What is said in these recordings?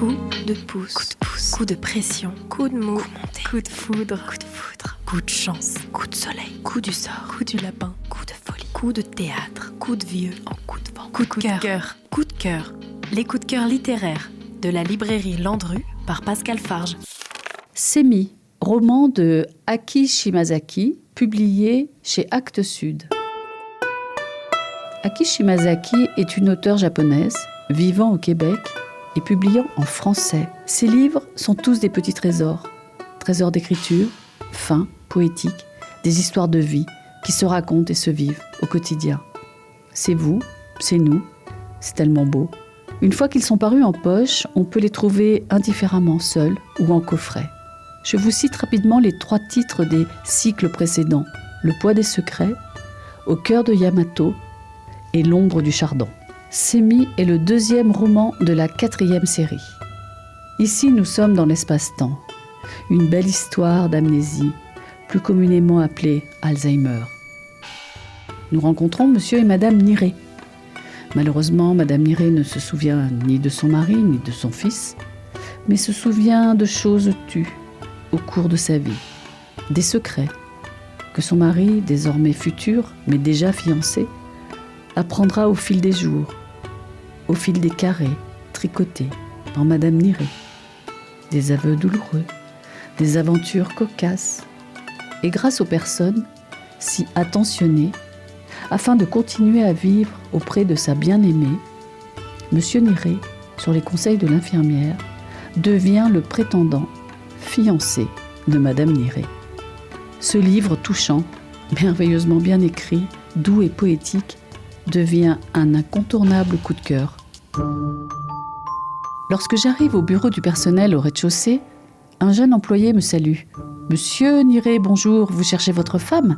Coup de pouce. Coup de pouce. Coup de pression. Coup de mou. Coup monté. Coup de foudre. Coup de foudre. Coup de chance. Coup de soleil. Coup du sort. Coup du lapin. Coup de folie. Coup de théâtre. Coup de vieux. En coup de vent. Coup de cœur. Coup de cœur. Les coups de cœur littéraires de la librairie Landru par Pascal Farge. Semi, roman de Aki Shimazaki, publié chez Actes Sud. Aki Shimazaki est une auteure japonaise vivant au Québec et publiant en français. Ses livres sont tous des petits trésors. Trésors d'écriture, fins, poétiques, des histoires de vie qui se racontent et se vivent au quotidien. C'est vous, c'est nous, c'est tellement beau. Une fois qu'ils sont parus en poche, on peut les trouver indifféremment seuls ou en coffret. Je vous cite rapidement les 3 titres des cycles précédents. Le poids des secrets, Au cœur de Yamato et L'ombre du chardon. Semi est le 2e roman de la 4e série. Ici, nous sommes dans l'espace-temps. Une belle histoire d'amnésie, plus communément appelée Alzheimer. Nous rencontrons monsieur et madame Niré. Malheureusement, madame Niré ne se souvient ni de son mari, ni de son fils, mais se souvient de choses tues au cours de sa vie. Des secrets que son mari, désormais futur, mais déjà fiancé, apprendra au fil des jours, au fil des carrés tricotés par madame Niré. Des aveux douloureux, des aventures cocasses, et grâce aux personnes si attentionnées, afin de continuer à vivre auprès de sa bien-aimée, monsieur Niré, sur les conseils de l'infirmière, devient le prétendant fiancé de madame Niré. Ce livre touchant, merveilleusement bien écrit, doux et poétique, devient un incontournable coup de cœur. Lorsque j'arrive au bureau du personnel au rez-de-chaussée, un jeune employé me salue. « Monsieur Niré, bonjour, vous cherchez votre femme ?» ?»«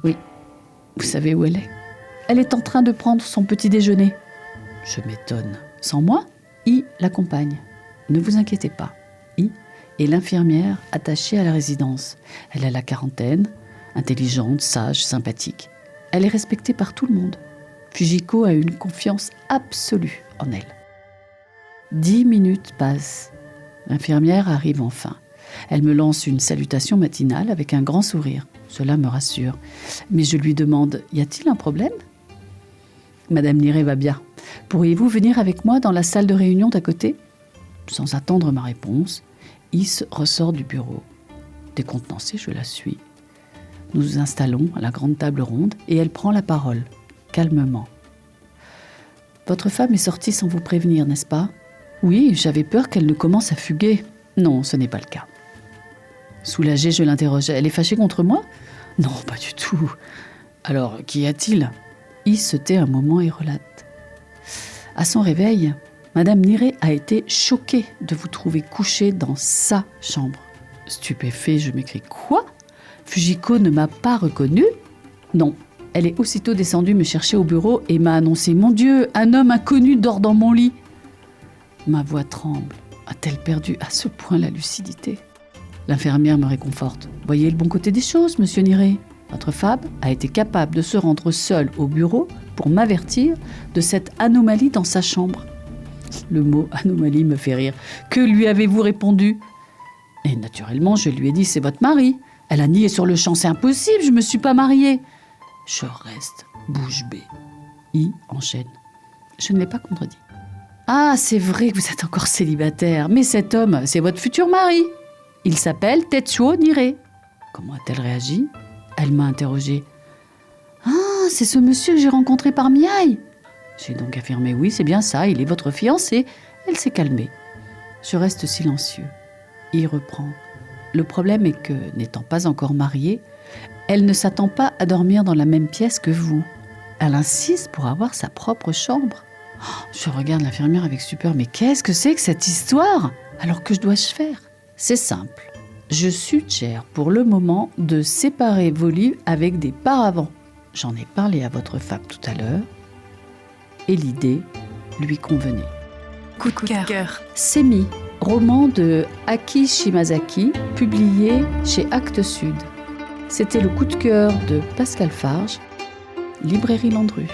Oui. Vous savez où elle est ? » ?»« Elle est en train de prendre son petit déjeuner. » Je m'étonne. « Sans moi ? » I l'accompagne. « Ne vous inquiétez pas. I est l'infirmière attachée à la résidence. Elle a la quarantaine, intelligente, sage, sympathique. Elle est respectée par tout le monde. Fujiko a une confiance absolue en elle. 10 minutes passent. L'infirmière arrive enfin. Elle me lance une salutation matinale avec un grand sourire. Cela me rassure. Mais je lui demande, y a-t-il un problème ? Madame Niré va bien. Pourriez-vous venir avec moi dans la salle de réunion d'à côté ? Sans attendre ma réponse, Is ressort du bureau. Décontenancée, je la suis. Nous nous installons à la grande table ronde et elle prend la parole, calmement. Votre femme est sortie sans vous prévenir, n'est-ce pas ? Oui, j'avais peur qu'elle ne commence à fuguer. Non, ce n'est pas le cas. Soulagée, je l'interroge. Elle est fâchée contre moi ? Non, pas du tout. Alors, qu'y a-t-il ? Is se tait un moment et relate. À son réveil, madame Niré a été choquée de vous trouver couché dans sa chambre. Stupéfait, je m'écrie « Quoi ? Fujiko ne m'a pas reconnu ? » Non, elle est aussitôt descendue me chercher au bureau et m'a annoncé « Mon Dieu, un homme inconnu dort dans mon lit !» Ma voix tremble. A-t-elle perdu à ce point la lucidité ? L'infirmière me réconforte. « Voyez le bon côté des choses, monsieur Niré. Votre femme a été capable de se rendre seule au bureau pour m'avertir de cette anomalie dans sa chambre. » Le mot « anomalie » me fait rire. « Que lui avez-vous répondu ?» Et naturellement, je lui ai dit « C'est votre mari. » Elle a nié sur le champ. « C'est impossible, je ne me suis pas mariée. » Je reste bouche bée. I enchaîne. Je ne l'ai pas contredit. « Ah, c'est vrai que vous êtes encore célibataire. Mais cet homme, c'est votre futur mari. Il s'appelle Tetsuo Niré. » Comment a-t-elle réagi ? Elle m'a interrogée. « Ah, c'est ce monsieur que j'ai rencontré par Miaille. » J'ai donc affirmé « Oui, c'est bien ça, il est votre fiancé. » Elle s'est calmée. Je reste silencieux. Il reprend. Le problème est que, n'étant pas encore mariée, elle ne s'attend pas à dormir dans la même pièce que vous. Elle insiste pour avoir sa propre chambre. Je regarde l'infirmière avec stupeur. Mais qu'est-ce que c'est que cette histoire ? Alors que dois-je faire ? C'est simple. Je suggère pour le moment de séparer vos livres avec des paravents. J'en ai parlé à votre femme tout à l'heure et l'idée lui convenait. Coup de cœur. Semi, roman de Aki Shimazaki, publié chez Actes Sud. C'était le coup de cœur de Pascal Farge, librairie Landru.